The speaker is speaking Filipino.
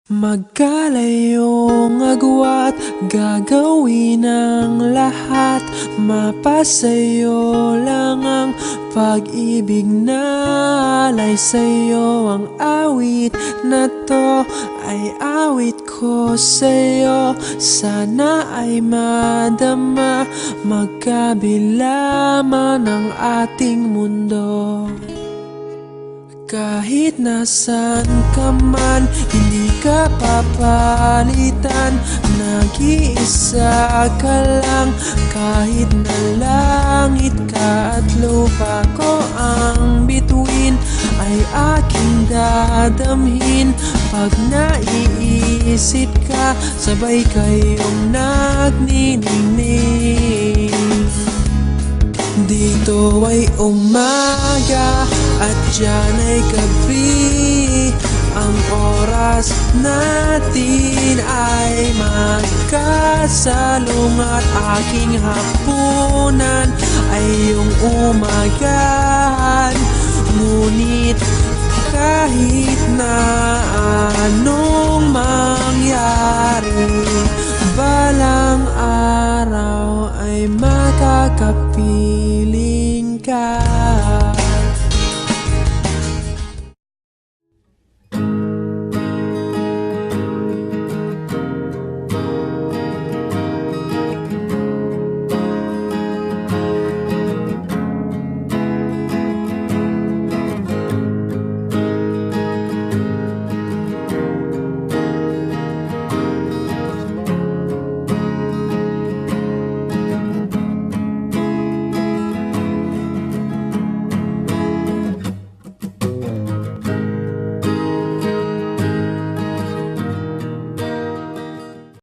Magkalayong agwat, gagawin ang lahat. Mapasayo lang ang pag-ibig na alay sa'yo. Ang awit na to ay awit ko sa'yo. Sana ay madama magkabila man ang ating mundo. Kahit nasan ka man, hindi ka papalitan. Nag-iisa ka lang, kahit na langit ka at lupa ko ang bituin, ay aking dadamhin. Pag naiisip ka, sabay kayong nagniningning. Dito ay umaga at dyan ay gabi. Ang oras natin ay magkasalong at aking hapunan ay iyong umagahan. Ngunit kahit na anong mangyari, balang araw ay makakapitan.